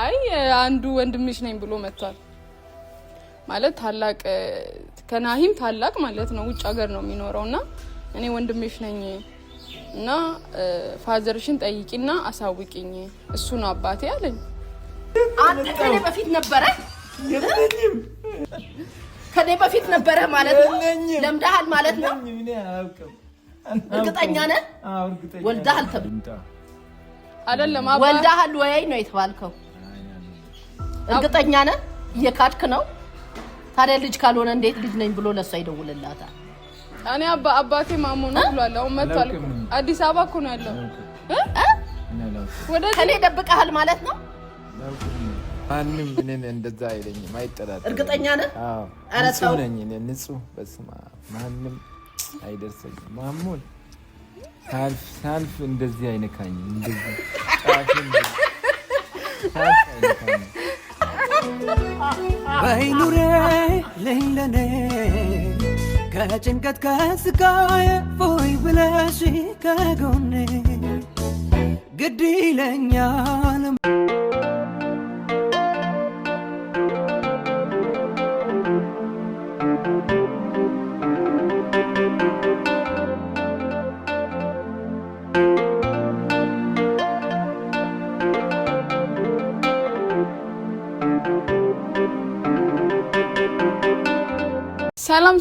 አይ አንዱ ወንድምሽ ነኝ ብሎ መጥቷል ማለት ታላቅ ከናሂም ታላቅ ማለት ነው ውጭ ሀገር ነው የሚኖረውና እኔ ወንድምሽ ነኝ እና ፋዘርሽን ጠይቂና አሳውቂኝ እሱ ነው አባቴ አለኝ አንተ ከኔ በፊት ነበረ ማለት ነው ለምዳሃል ማለት ነው እርግጠኛ ነህ ወልዳሃል ተብሎ አይደለም አባ ወልዳሃል ወይ ነው የተባልከው እርግጠኛ ነህ እየካድክ ነው ታዲያ ልጅ ካልሆነ እንዴት ልጅ ነኝ ብሎ ለሷ ይደውልላታል እኔ አባቴ ማሞ ነው ብሏል አሁን መጥቷል አዲስ አበባ እኮ ነው ያለው ወደ ከኔ ደብቀሃል ማለት ነው ማንም እኔን እንደዛ አይለኝም አይጠራጠርም እርግጠኛ ነህ አዎ አረታው ነኝ እኔ ንጹህ በስማ ማንም አይደርሰኝም ማሙን ሳልፍ እንደዚህ አይነካኝ እንደዚህ ጫፍን አይነካኝ በይኑሬ ለይለኔ ከጭንቀት ከስቃይ ፎይ ብለሽ ከጎኔ ግድ ይለኛል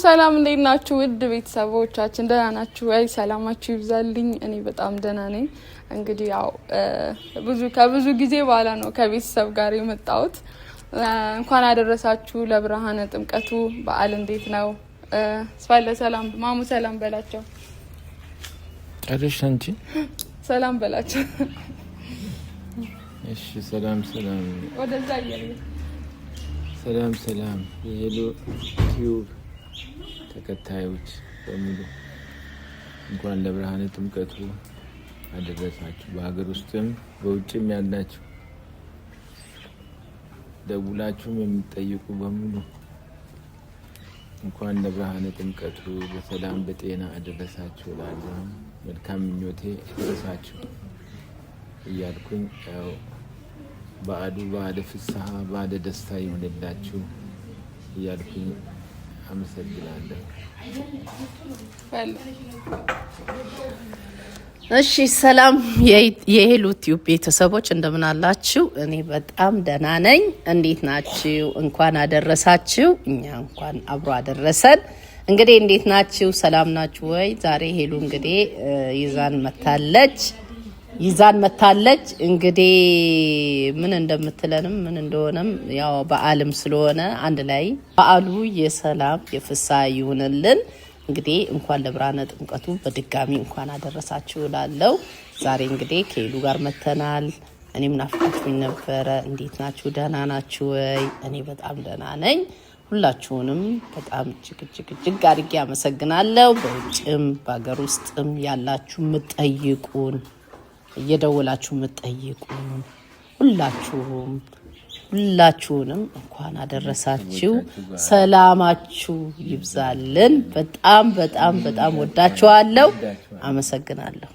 ሰላም እንዴት ናችሁ ውድ ቤተሰቦቻችን ደህና ናችሁ ወይ ሰላማችሁ ይብዛልኝ እኔ በጣም ደህና ነኝ እንግዲህ ያው ከብዙ ጊዜ በኋላ ነው ከቤተሰብ ጋር የመጣሁት እንኳን አደረሳችሁ ለብርሃነ ጥምቀቱ በዓል እንዴት ነው ስፋለ ሰላም ማሙ ሰላም በላቸው አደሽ አንቺ ሰላም በላቸው እሺ ሰላም ወደዛ ይያለ ሰላም የሄሎ ቲዩብ ተከታዮች በሙሉ እንኳን ለብርሃነ ጥምቀቱ አደረሳችሁ በሀገር ውስጥም በውጭም ያላችሁ ደውላችሁም የምትጠይቁ በሙሉ እንኳን ለብርሃነ ጥምቀቱ በሰላም በጤና አደረሳችሁ እላለሁ መልካም ምኞቴ ይድረሳችሁ እያልኩኝ ያው በዓለ ፍስሐ በዓለ ደስታ ይሁንላችሁ እያልኩኝ አመሰግናለሁ እሺ ሰላም የሄሎ ቲዩብ ቤተሰቦች እንደምን አላችሁ እኔ በጣም ደህና ነኝ እንዴት ናችሁ እንኳን አደረሳችሁ እኛ እንኳን አብሮ አደረሰን እንግዲህ እንዴት ናችሁ ሰላም ናችሁ ወይ ዛሬ ሄሎ እንግዲህ ይዛን መታለች እንግዲህ ምን እንደምትለንም ምን እንደሆነም ያው በዓልም ስለሆነ አንድ ላይ በዓሉ የሰላም የፍስሐ ይሁንልን እንግዲህ እንኳን ለብርሃነ ጥምቀቱ በድጋሚ እንኳን አደረሳችሁ እላለሁ ዛሬ እንግዲህ ከሄሉ ጋር መተናል እኔም ናፍቃችሁኝ ነበረ እንዴት ናችሁ ደህና ናችሁ ወይ እኔ በጣም ደህና ነኝ ሁላችሁንም በጣም እጅግ አድርጌ አመሰግናለሁ በውጭም በአገር ውስጥም ያላችሁ ምትጠይቁን እየደወላችሁ ምትጠይቁን ሁላችሁንም እንኳን አደረሳችሁ ሰላማችሁ ይብዛልን በጣም ወዳችኋለሁ አመሰግናለሁ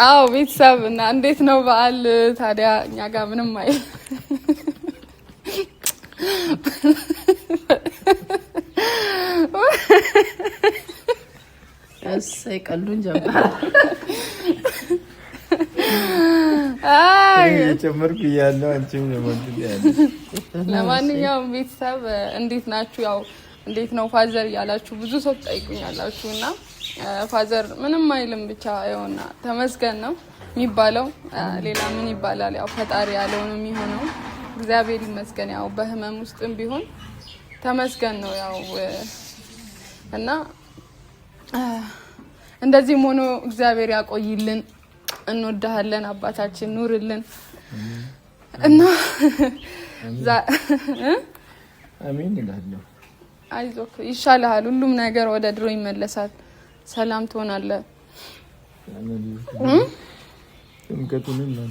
አው ቤተሰብ እና እንዴት ነው በዓል ታዲያ እኛ ጋር ምንም አይል እሰይ ቀሉን ጀምራ አይ ጨመርኩ ያለው አንቺም ለማንት ያለው ለማንኛውም ቤተሰብ እንዴት ናችሁ ያው እንዴት ነው ፋዘር ያላችሁ ብዙ ሰው ጠይቁኛላችሁና ፋዘር ምንም አይልም ብቻ ይሆና ተመስገን ነው የሚባለው ሌላ ምን ይባላል ያው ፈጣሪ ያለው ነው የሚሆነው እግዚአብሔር ይመስገን ያው በህመም ውስጥም ቢሆን ተመስገን ነው ያው እና እንደዚህ ሆኖ እግዚአብሔር ያቆይልን እንወዳለን አባታችን ኑርልን እና አሜን ይላልው አይዞክ ይሻላል ሁሉም ነገር ወደ ድሮ ይመለሳል ሰላም ትሆናለህ ጥምቀቱንም ነው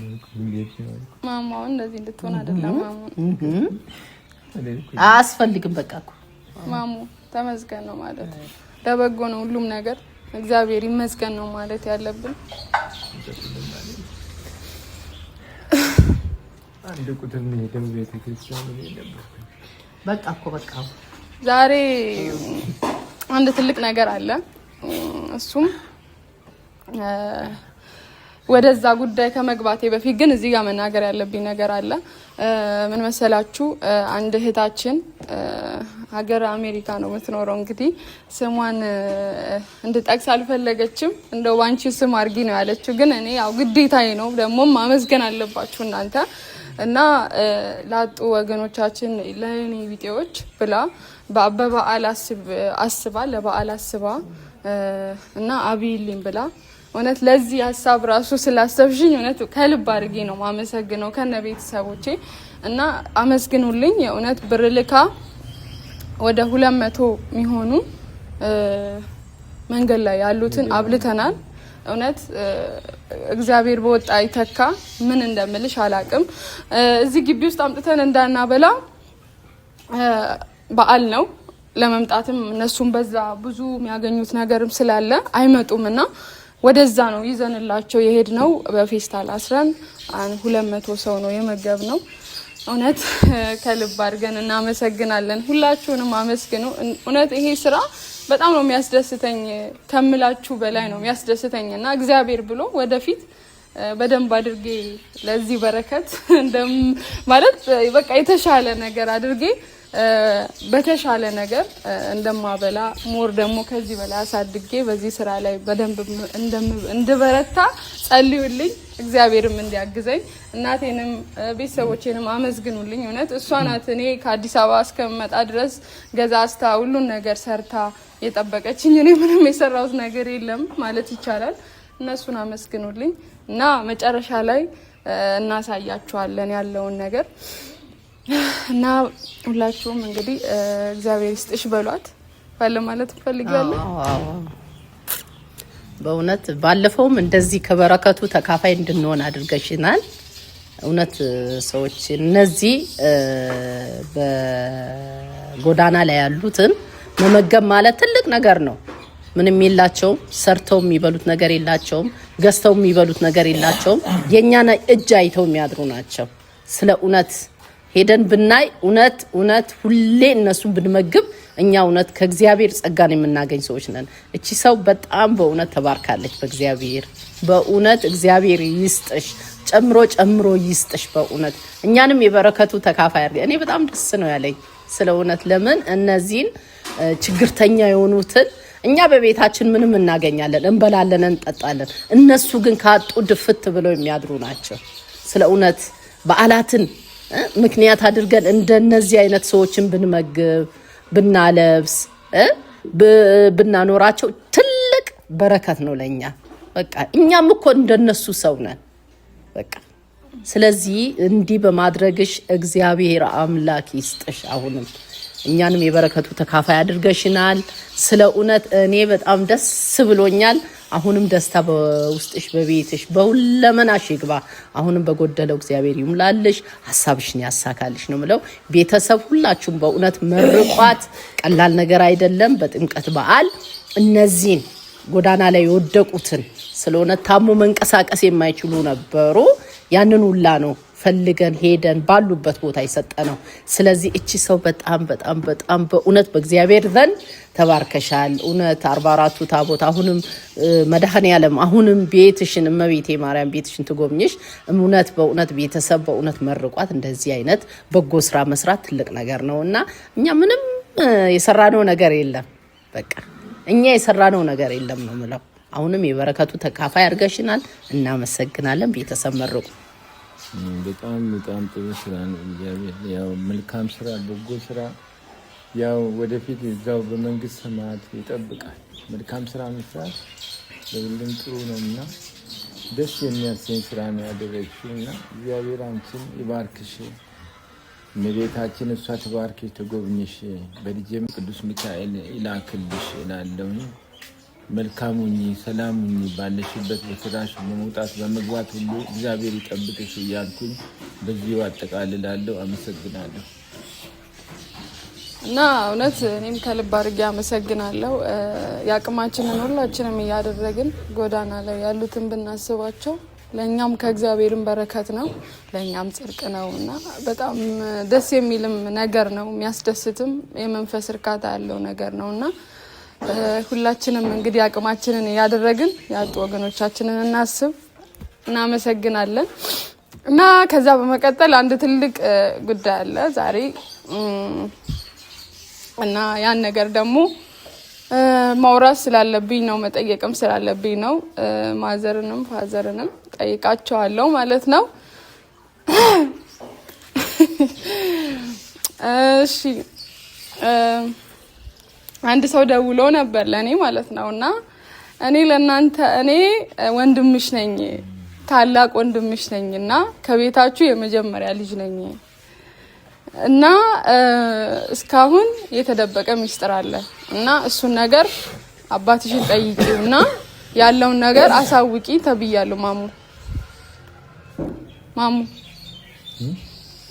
ማማው እንደዚህ እንድትሆን አይደለም ማሙ አስፈልግም በቃ እኮ ማሙ ተመስገን ነው ማለት ለበጎ ነው ሁሉም ነገር እግዚአብሔር ይመስገን ነው ማለት ያለብን አንድ ቁጥር ነው የደም ቤተክርስቲያን ነበር። በቃ ዛሬ አንድ ትልቅ ነገር አለ። እሱም ወደዛ ጉዳይ ከመግባቴ በፊት ግን እዚህ ጋር መናገር ያለብኝ ነገር አለ። ምን መሰላችሁ? አንድ እህታችን ሀገር አሜሪካ ነው የምትኖረው። እንግዲህ ስሟን እንድጠቅስ አልፈለገችም። እንደው ባንቺ ስም አድርጊ ነው ያለችው። ግን እኔ ያው ግዴታዬ ነው ደግሞ ማመስገን አለባችሁ እናንተ እና ላጡ ወገኖቻችን ለኔ ቢጤዎች ብላ በበዓል አስባ ለበዓል አስባ እና አብይልኝ ብላ እውነት ለዚህ ሀሳብ ራሱ ስላሰብሽኝ እውነት ከልብ አድርጌ ነው ማመሰግነው ከነ ቤተሰቦቼ እና አመስግኑልኝ። የእውነት ብር ልካ ወደ 200 የሚሆኑ መንገድ ላይ ያሉትን አብልተናል። እውነት እግዚአብሔር በወጣ ይተካ። ምን እንደምልሽ አላቅም። እዚህ ግቢ ውስጥ አምጥተን እንዳናበላ በዓል ነው ለመምጣትም እነሱም በዛ ብዙ የሚያገኙት ነገርም ስላለ አይመጡምና ወደዛ ነው ይዘንላቸው የሄድ ነው። በፌስታል አስረን 200 ሰው ነው የመገብ ነው። እውነት ከልብ አድርገን እናመሰግናለን። ሁላችሁንም አመስግኑ። እውነት ይሄ ስራ በጣም ነው የሚያስደስተኝ ከምላችሁ በላይ ነው የሚያስደስተኝና እግዚአብሔር ብሎ ወደፊት በደንብ አድርጌ ለዚህ በረከት ማለት በቃ የተሻለ ነገር አድርጌ በተሻለ ነገር እንደማበላ ሞር ደግሞ ከዚህ በላይ አሳድጌ በዚህ ስራ ላይ በደንብ እንድበረታ ጸልዩልኝ። እግዚአብሔርም እንዲያግዘኝ እናቴንም ቤተሰቦቼንም አመስግኑልኝ። እውነት እሷ ናት እኔ ከአዲስ አበባ እስከመጣ ድረስ ገዛስታ ሁሉን ነገር ሰርታ የጠበቀችኝ። እኔ ምንም የሰራሁት ነገር የለም ማለት ይቻላል። እነሱን አመስግኑልኝ እና መጨረሻ ላይ እናሳያችኋለን ያለውን ነገር እና ሁላችሁም እንግዲህ እግዚአብሔር ይስጥሽ በሏት ባለ ማለት ፈልጋለሁ። በእውነት ባለፈውም እንደዚህ ከበረከቱ ተካፋይ እንድንሆን አድርገሽናል። እውነት ሰዎች እነዚህ በጎዳና ላይ ያሉትን መመገብ ማለት ትልቅ ነገር ነው። ምንም የላቸውም፣ ሰርተው የሚበሉት ነገር የላቸውም፣ ገዝተው የሚበሉት ነገር የላቸውም። የኛና እጅ አይተው የሚያድሩ ናቸው። ስለ እውነት ሄደን ብናይ እውነት ሁሌ እነሱን ብንመግብ እኛ እውነት ከእግዚአብሔር ጸጋን የምናገኝ ሰዎች ነን። እቺ ሰው በጣም በእውነት ተባርካለች በእግዚአብሔር። በእውነት እግዚአብሔር ይስጥሽ፣ ጨምሮ ይስጥሽ። በእውነት እኛንም የበረከቱ ተካፋይ አድርገ። እኔ በጣም ደስ ነው ያለኝ ስለ እውነት። ለምን እነዚህን ችግርተኛ የሆኑትን እኛ በቤታችን ምንም እናገኛለን፣ እንበላለን፣ እንጠጣለን። እነሱ ግን ካጡ ድፍት ብለው የሚያድሩ ናቸው። ስለ እውነት በዓላትን ምክንያት አድርገን እንደነዚህ አይነት ሰዎችን ብንመግብ ብናለብስ ብናኖራቸው ትልቅ በረከት ነው ለኛ። በቃ እኛም እኮ እንደነሱ ሰው ነን። በቃ ስለዚህ እንዲህ በማድረግሽ እግዚአብሔር አምላክ ይስጥሽ። አሁንም እኛንም የበረከቱ ተካፋይ አድርገሽናል። ስለ እውነት እኔ በጣም ደስ ብሎኛል። አሁንም ደስታ በውስጥሽ በቤትሽ በሁለመናሽ ይግባ። አሁንም በጎደለው እግዚአብሔር ይሙላልሽ፣ ሐሳብሽን ያሳካልሽ ነው ምለው። ቤተሰብ ሁላችሁም በእውነት መርቋት። ቀላል ነገር አይደለም። በጥምቀት በዓል እነዚህን ጎዳና ላይ የወደቁትን ስለሆነ ታሞ መንቀሳቀስ የማይችሉ ነበሩ። ያንን ሁላ ነው ፈልገን ሄደን ባሉበት ቦታ ይሰጠነው። ስለዚህ እቺ ሰው በጣም በእውነት በእግዚአብሔር ዘንድ ተባርከሻል። እውነት 44ቱ ታቦት አሁንም መድኃኔዓለም አሁንም ቤትሽን እመቤቴ ማርያም ቤትሽን ትጎብኝሽ። በእውነት ቤተሰብ በእውነት መርቋት። እንደዚህ አይነት በጎ ስራ መስራት ትልቅ ነገር ነውና እኛ ምንም የሰራነው ነገር የለም። በቃ እኛ የሰራነው ነገር የለም ነው ምለው። አሁንም የበረከቱ ተካፋይ አድርገሽናል። እናመሰግናለን። ቤተሰብ መርቁ። በጣም ጥሩ ስራ ነው። ያው መልካም ስራ በጎ ስራ ያው ወደፊት እዛው በመንግስት ሰማያት ይጠብቃል። መልካም ስራ መስራት ለሁሉም ጥሩ ነውና ደስ የሚያሰኝ ስራ ነው ያደረግሽውና እግዚአብሔር አንቺን ይባርክሽ። እመቤታችን እሷ ተባርክሽ፣ ተጎብኝሽ፣ በልጄም ቅዱስ ሚካኤል ይላክልሽ እላለሁ። መልካሙኝ ሰላሙኝ ባለሽበት በስራሽ በመውጣት በመግባት ሁሉ እግዚአብሔር ይጠብቅሽ እያልኩኝ በዚሁ አጠቃልላለሁ። አመሰግናለሁ። እና እውነት እኔም ከልብ አድርጌ አመሰግናለሁ። የአቅማችንን ሁላችንም እያደረግን ጎዳና ላይ ያሉትን ብናስባቸው ለኛም ከእግዚአብሔርም በረከት ነው ለኛም ጽድቅ ነውና በጣም ደስ የሚልም ነገር ነው የሚያስደስትም የመንፈስ እርካታ ያለው ነገር ነውና ሁላችንም እንግዲህ አቅማችንን ያደረግን ያጡ ወገኖቻችንን እናስብ እናመሰግናለን እና ከዛ በመቀጠል አንድ ትልቅ ጉዳይ አለ ዛሬ እና ያን ነገር ደግሞ ማውራት ስላለብኝ ነው መጠየቅም ስላለብኝ ነው ማዘርንም ፋዘርንም ጠይቃቸዋለሁ ማለት ነው እሺ አንድ ሰው ደውሎ ነበር ለኔ ማለት ነውና እኔ ለናንተ እኔ ወንድምሽ ነኝ ታላቅ ወንድምሽ ነኝና ከቤታችሁ የመጀመሪያ ልጅ ነኝ እና እስካሁን የተደበቀ ሚስጥር አለ እና እሱን ነገር አባትሽን ጠይቂውና ያለውን ነገር አሳውቂ ተብያለሁ ማሙ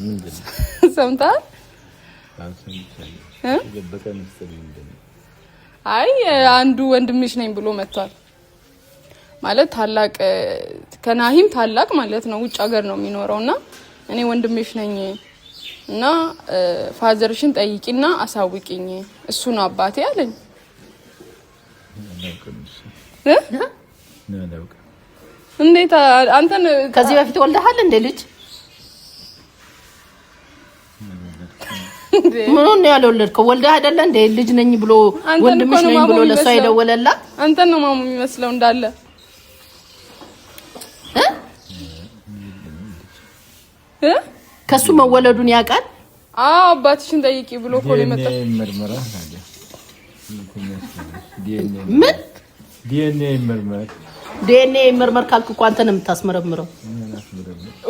ምንድነው ሰምታል የተደበቀ ሚስጥር ምንድነው አይ አንዱ ወንድምሽ ነኝ ብሎ መጥቷል ማለት ታላቅ ከናሂም ታላቅ ማለት ነው ውጭ ሀገር ነው የሚኖረውና እኔ ወንድምሽ ነኝ እና ፋዘርሽን ጠይቂና አሳውቂኝ እሱ ነው አባቴ አለኝ እንዴት አንተን ከዚህ በፊት ወልደሃል እንደ ልጅ ምን ነው ያልወለድከው ወልደህ አይደለ እንደ ልጅ ነኝ ብሎ ወንድምሽ ነኝ ብሎ ለሷ ይደወለላት አንተን ነው ማሙ የሚመስለው እንዳለ ከሱ መወለዱን ያውቃል አባትሽን ጠይቂ ብሎ ኮል ይመጣ ምርመራ ታዲያ ምን ዲኤንኤ ምርመራ ካልኩ እኮ አንተ ነው የምታስመረምረው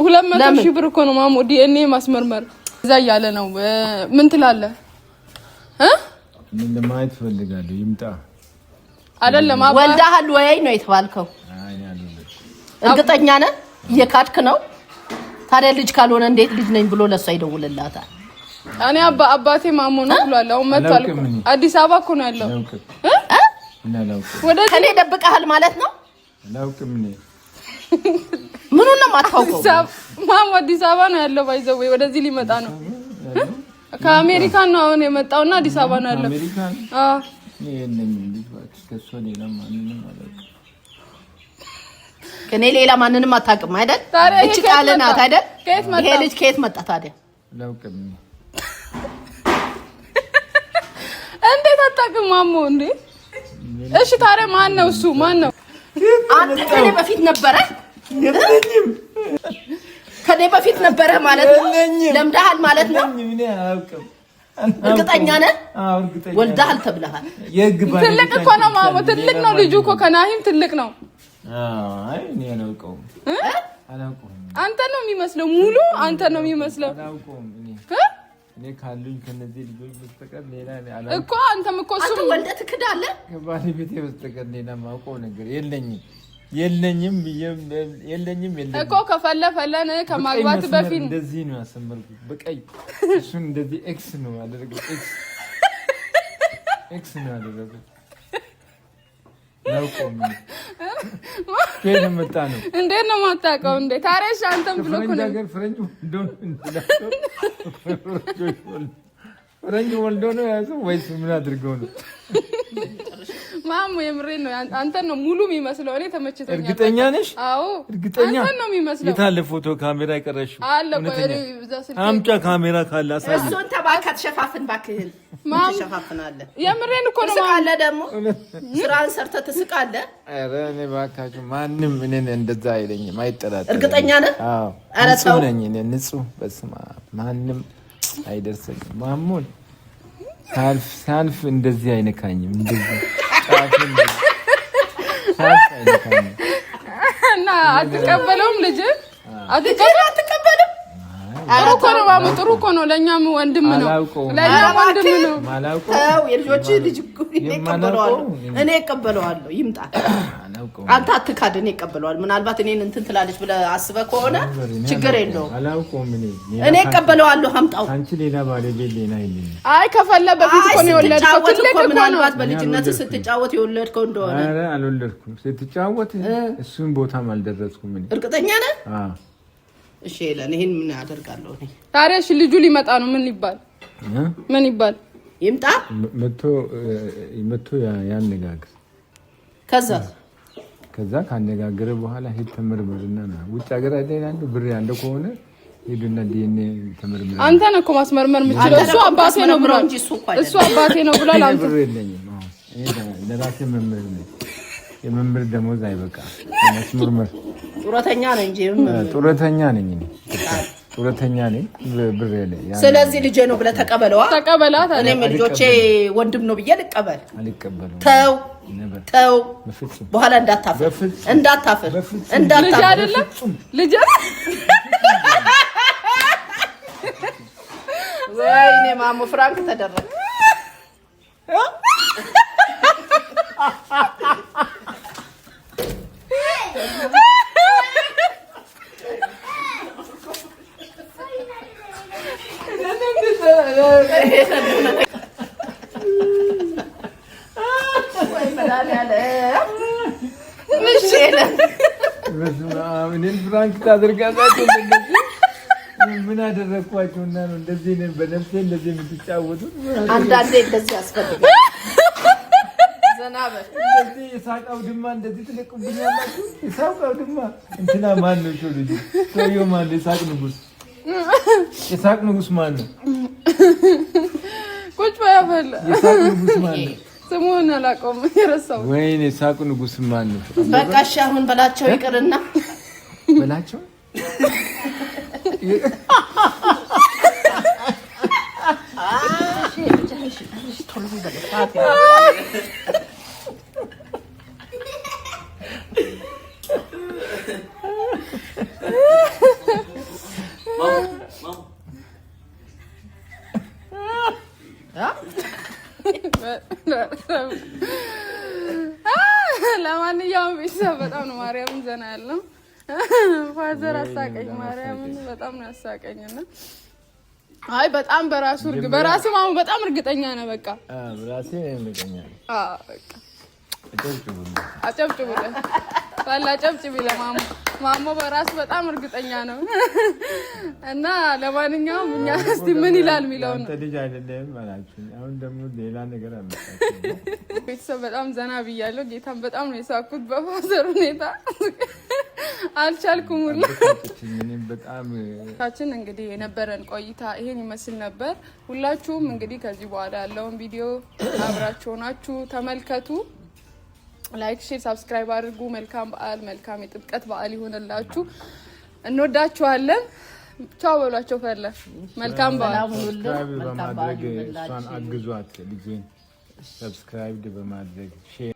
200,000 ብር እኮ ነው ማሙ ዲኤንኤ ማስመርመር እዛ ያለ ነው ምን ትላለህ ምን ለማየት ፈልጋለሁ ይምጣ አይደለም ወልደሃል ወይ ነው የተባልከው እርግጠኛ ነህ የካድክ ነው ታዲያ ልጅ ካልሆነ እንዴት ልጅ ነኝ ብሎ ለሷ ይደውልላታል እኔ አባቴ ማሙ ነው ብሏል አሁን መጥቷል አዲስ አበባ እኮ ነው ያለው ወደ ከኔ ደብቀሃል ማለት ነው አላውቅም እኔ ምኑን ነው ማታውቀው ማሙ አዲስ አበባ ነው ያለው ባይዘው ወደዚህ ሊመጣ ነው ከአሜሪካ ነው አሁን የመጣውና አዲስ አበባ ነው ያለው አዎ የነኝ ልጅ ባክሽ ከሷ ሌላ ማንንም አላውቅም ከኔ ሌላ ማንንም አታውቅም አይደል እቺ ቃልናት አይደል ይሄ ልጅ ከየት መጣ ታዲያ አላውቅም እንዴት አታውቅም ማሙ እንዴ እሺ ታዲያ ማን ነው እሱ ማን ነው አንተ ከኔ በፊት ነበረ የለኝም ከኔ በፊት ነበረ ማለት ነው ለምዳሃል ማለት ነው እኔ አላውቅም እርግጠኛ ነህ አዎ እርግጠኛ ወልደሃል ተብለሃል ትልቅ እኮ ነው ማሙ ትልቅ ነው ልጁ እኮ ከናሂም ትልቅ ነው አይ እኔ አላውቀውም አንተ ነው የሚመስለው ሙሉ አንተ ነው የሚመስለው አላውቀውም እኔ ካሉኝ ከነዚህ ልጆች በስተቀር ሌላ አላውቅም እኮ አንተም እኮ እሱ አንተ ወልደህ ትክዳለህ ከባለቤቴ በስተቀር ሌላ ማውቀው ነገር የለኝም እኮ ከፈለፈለን ከማግባት በፊት እንደዚህ ነው ያሰመርኩት በቀይ እሱን እንደዚህ ኤክስ ነው ያደረገው ኤክስ ነው ያደረገው ነው ቆም ከየት መጣ ነው እንዴት ነው ማታውቀው እንዴ ታረሽ አንተም ብሎ እኮ ነገር ፍሬንጅ ወልዶ ነው ያዘው ወይስ ምን አድርገው ነው ማሙ የምሬን ነው አንተ ነው ሙሉ የሚመስለው እኔ ተመችቶኛል እርግጠኛ ነሽ አዎ እርግጠኛ አንተ ነው የሚመስለው የታለ ፎቶ ካሜራ ይቀርሽው አለ ቆይ እዛ ስልክ አምጫ ካሜራ ካለ አሳይ እሱን ተባካት ሸፋፍን ባክህን ተሸፋፍናለህ የምሬን እኮ ነው ስቃለ ደግሞ ስራን ሰርተ ተስቃለ አረ እኔ ባካችሁ ማንንም እኔን እንደዛ አይለኝም አይጠራጠርም እርግጠኛ ነህ አዎ አረ ተው ነኝ እኔ ንጹህ በስማ ማንንም አይደርሰኝም ማሙን ሳልፍ እንደዚህ አይነካኝም እንደዚህ ጫፍን ሳልፍ አይነካኝም እና አትቀበለውም ልጅ አትቀበልም ጥሩ እኮ ነው ማሙ ጥሩ እኮ ነው ለኛም ወንድም ነው ለኛም ወንድም ነው ተው የልጆች ልጅ እኔ እቀበለዋለሁ ይምጣ አንተ አትካድ እኔ እቀበለዋለሁ ምናልባት እኔን እንትን ትላለች ብለ አስበ ከሆነ ችግር የለውም እኔ እቀበለዋለሁ አምጣው አንቺ ሌላ ባለቤት ሌላ ይልኝ አይ ከፈለ በፊት እኮ ነው የወለድከው ትልቅ እኮ ነው ምናልባት በልጅነት ስትጫወት የወለድከው እንደሆነ አረ አልወለድኩም ስትጫወት እሱን ቦታም አልደረስኩም እኔ እርግጠኛ ነህ እሺ ለኔ ይሄን ምን ያደርጋለሁ እኔ ታዲያ እሺ ልጁ ሊመጣ ነው ምን ይባል ይምጣ መቶ ያነጋግር ከዛ ካነጋገረ በኋላ ሄድ ተመርምርና ውጭ ሀገር አይደለም ብር ያለው ከሆነ ሄድና ዲኤንኤ ተመርምር አንተ ነህ እኮ ማስመርመር የምትችለው እሱ አባቴ ነው ብሏል እሱ አባቴ ነው ብሏል አንተ ብር የለኝም እኔ ለራሴ መምህር ነኝ የመምህር ደሞዝ አይበቃ ማስመርመር ጡረተኛ ነኝ እንጂ ጡረተኛ ነኝ እኔ ጡረተኛ ነኝ ብር የለኝ ስለዚህ ልጄ ነው ብለህ ተቀበላት እኔም ልጆቼ ወንድም ነው ብዬ አልቀበልም ተው በኋላ እንዳታፍር ልጅ አይደለም ልጅ ወይኔ ማሙ ፍራንክ ተደረገ እኔን ፍራንክ ታደርጋላችሁ ምን አደረኳችሁና ነው እንደዚህ ነን በነፍሴ እንደዚህ የምትጫወቱት አንዳንዴ እንደዚህ ያስፈልጋል ዘናበ እንደዚህ የሳቃው ድማ እንደዚህ ትለቁብኛላችሁ የሳቃው ድማ እንትና ማን ነው ልጅ ሰውየው ማን ነው የሳቅ ንጉስ ማን ነው ቁጭ ባያፈለ የሳቅ ንጉስ ማን ነው ስሙን አላውቀውም የረሳው ወይኔ የሳቅ ንጉስ ማን ነው በቃ አሁን በላቸው ይቅርና በላቸው ለማንኛውም ቤተሰብ በጣም ነው ማርያምን ዘና ያለው ፋዘር አሳቀኝ ማርያምን በጣም ነው ያሳቀኝና አይ በጣም በራሱ ማሙ በጣም እርግጠኛ ነው በቃ በራሴ እርግጠኛ ነኝ በቃ አጨብጭቡለት ባላጨብጭቢ ለማሙ በራሱ በጣም እርግጠኛ ነው እና ለማንኛውም እኛ እስቲ ምን ይላል ሚለው ነው ተልጅ አይደለም ማለት አሁን ደግሞ ሌላ ነገር አመጣችሁ ቤተሰብ በጣም ዘና ብያለሁ ጌታን በጣም ነው የሳኩት በፋዘር ሁኔታ አልቻልኩም ሁላችን በጣም እንግዲህ የነበረን ቆይታ ይሄን ይመስል ነበር ሁላችሁም እንግዲህ ከዚህ በኋላ ያለውን ቪዲዮ አብራችሁ ናችሁ ተመልከቱ ላይክ ሼር ሰብስክራይብ አድርጉ መልካም በዓል መልካም የጥምቀት በዓል ይሁንላችሁ እንወዳችኋለን ቻው በሏቸው ፈለ መልካም በዓል በማድረግ እሷን አግዟት ልጄን ሰብስክራይብ በማድረግ ሼር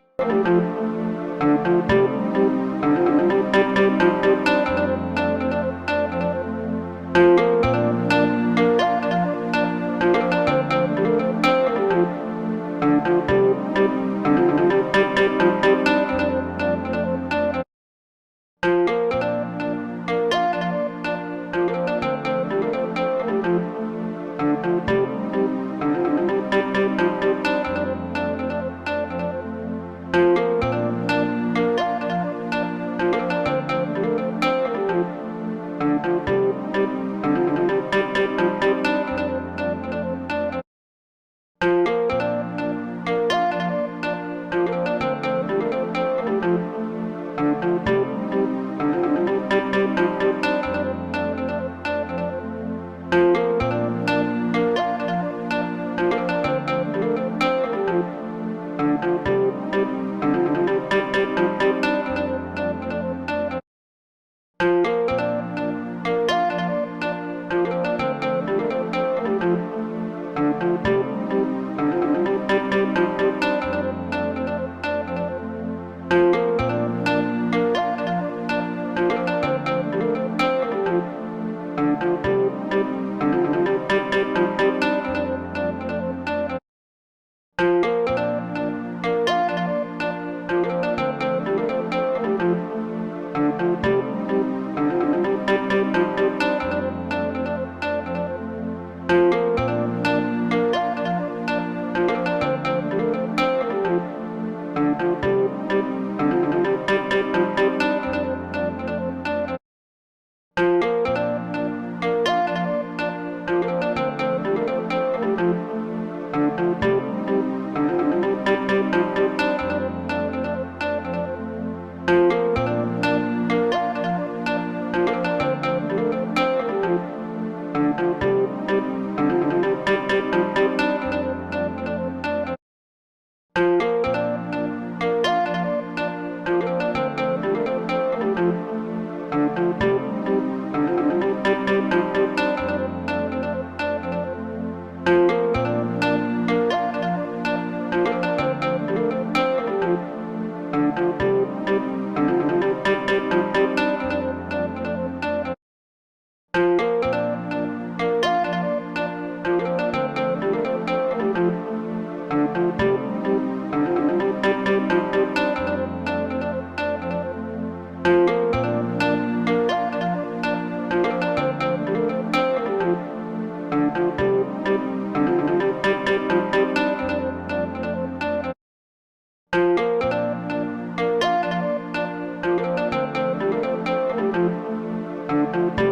you.